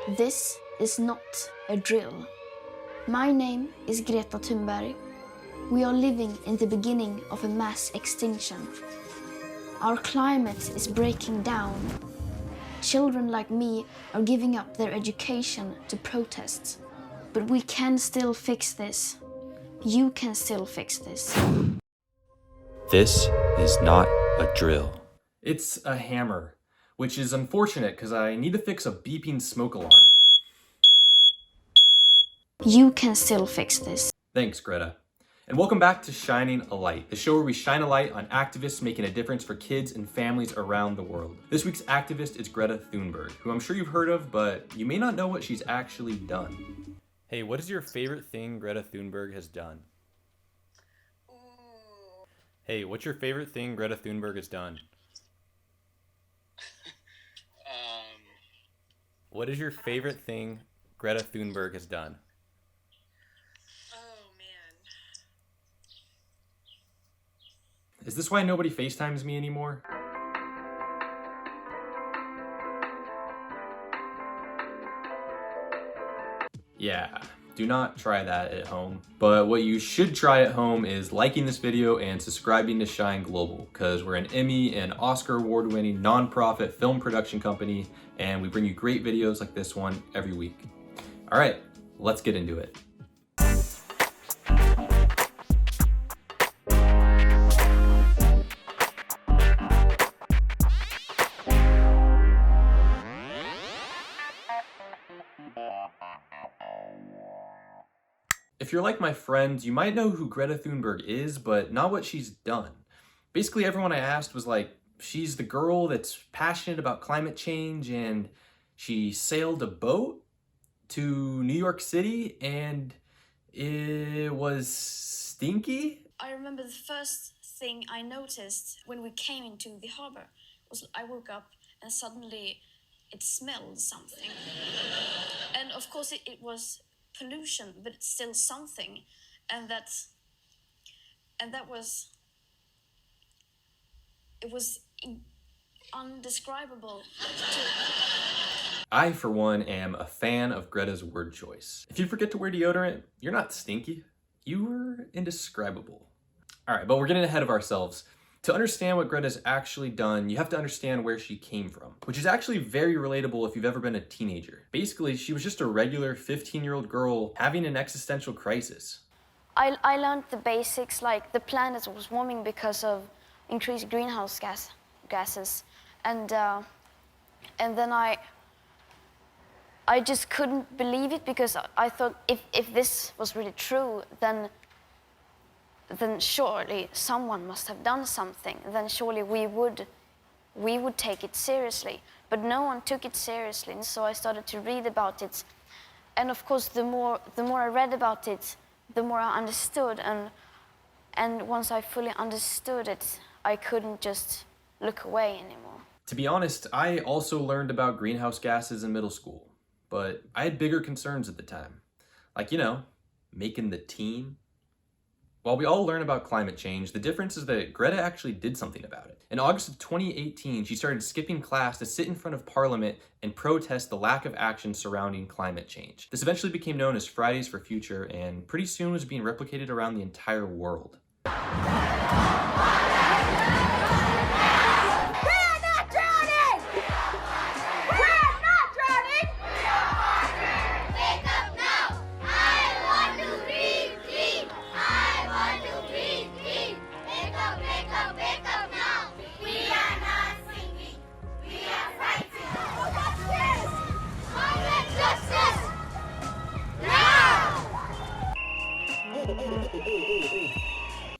This is not a drill. My name is Greta Thunberg. We are living in the beginning of a mass extinction. Our climate is breaking down. Children like me are giving up their education to protest. But we can still fix this. You can still fix this. This is not a drill. It's a hammer, which is unfortunate because I need to fix a beeping smoke alarm. You can still fix this. Thanks, Greta. And welcome back to Shining a Light, the show where we shine a light on activists making a difference for kids and families around the world. This week's activist is Greta Thunberg, who I'm sure you've heard of, but you may not know what she's actually done. Hey, what is your favorite thing Greta Thunberg has done? Hey, what's your favorite thing Greta Thunberg has done? What is your favorite thing Greta Thunberg has done? Oh, man. Is this why nobody FaceTimes me anymore? Yeah, do not try that at home. But what you should try at home is liking this video and subscribing to Shine Global, because we're an Emmy and Oscar award-winning nonprofit film production company, and we bring you great videos like this one every week. All right, let's get into it. If you're like my friends, you might know who Greta Thunberg is, but not what she's done. Basically, everyone I asked was like, she's the girl that's passionate about climate change and she sailed a boat to New York City and it was stinky. I remember the first thing I noticed when we came into the harbor was I woke up and suddenly it smelled something. And of course it was pollution, but it's still something. And that was, it was undescribable. I, for one, am a fan of Greta's word choice. If you forget to wear deodorant, you're not stinky. You were indescribable. All right, but we're getting ahead of ourselves. To understand what Greta's actually done, you have to understand where she came from, which is actually very relatable if you've ever been a teenager. Basically, she was just a regular 15-year-old girl having an existential crisis. I learned the basics, like the planet was warming because of increased greenhouse gases. And then I just couldn't believe it, because I thought if this was really true, then surely someone must have done something. Then surely we would take it seriously. But no one took it seriously, and so I started to read about it. And of course, the more I read about it, the more I understood. And once I fully understood it, I couldn't just look away anymore. To be honest, I also learned about greenhouse gases in middle school, but I had bigger concerns at the time. Like, making the team. While we all learn about climate change, the difference is that Greta actually did something about it. In August of 2018, she started skipping class to sit in front of Parliament and protest the lack of action surrounding climate change. This eventually became known as Fridays for Future, and pretty soon was being replicated around the entire world.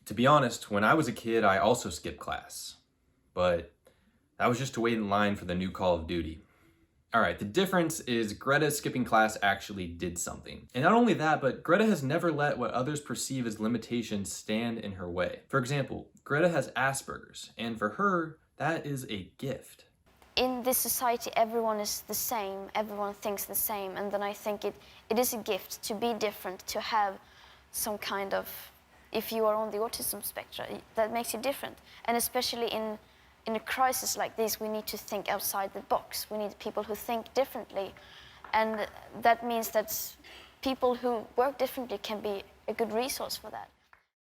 To be honest, when I was a kid, I also skipped class, but that was just to wait in line for the new Call of Duty. All right, the difference is Greta skipping class actually did something. And not only that, but Greta has never let what others perceive as limitations stand in her way. For example, Greta has Asperger's, and for her, that is a gift. In this society, everyone is the same, everyone thinks the same, and then I think it is a gift to be different, to have some kind of, if you are on the autism spectrum, that makes you different. And especially in a crisis like this, we need to think outside the box. We need people who think differently. And that means that people who work differently can be a good resource for that.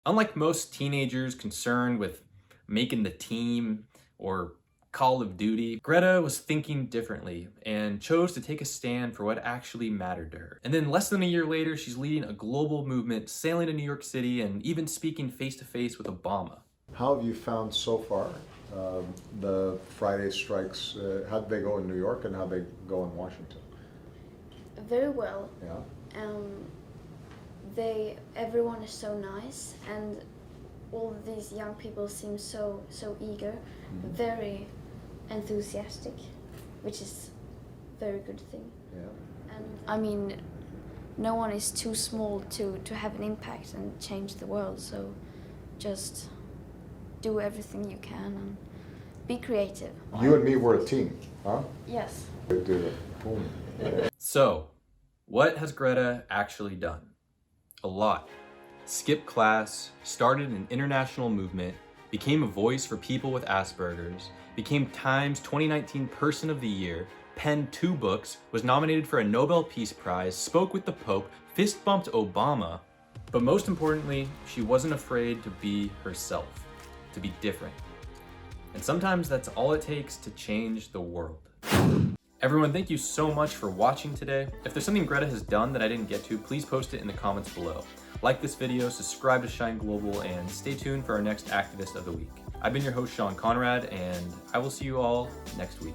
Unlike most teenagers concerned with making the team or Call of Duty, Greta was thinking differently and chose to take a stand for what actually mattered to her. And then less than a year later, she's leading a global movement, sailing to New York City, and even speaking face-to-face with Obama. How have you found so far the Friday strikes? How did they go in New York and how did they go in Washington? Very well. Yeah. Everyone is so nice, and all of these young people seem so eager, very enthusiastic, which is a very good thing. Yeah. And I mean, no one is too small to have an impact and change the world, so just do everything you can and be creative. You and me were a team, huh? Yes. We did it. Boom. So, what has Greta actually done? A lot. Skipped class, started an international movement, became a voice for people with Asperger's, became Time's 2019 Person of the Year, penned 2 books, was nominated for a Nobel Peace Prize, spoke with the Pope, fist bumped Obama. But most importantly, she wasn't afraid to be herself, to be different. And sometimes that's all it takes to change the world. Everyone, thank you so much for watching today. If there's something Greta has done that I didn't get to, please post it in the comments below. Like this video, subscribe to Shine Global, and stay tuned for our next Activist of the Week. I've been your host, Sean Conrad, and I will see you all next week.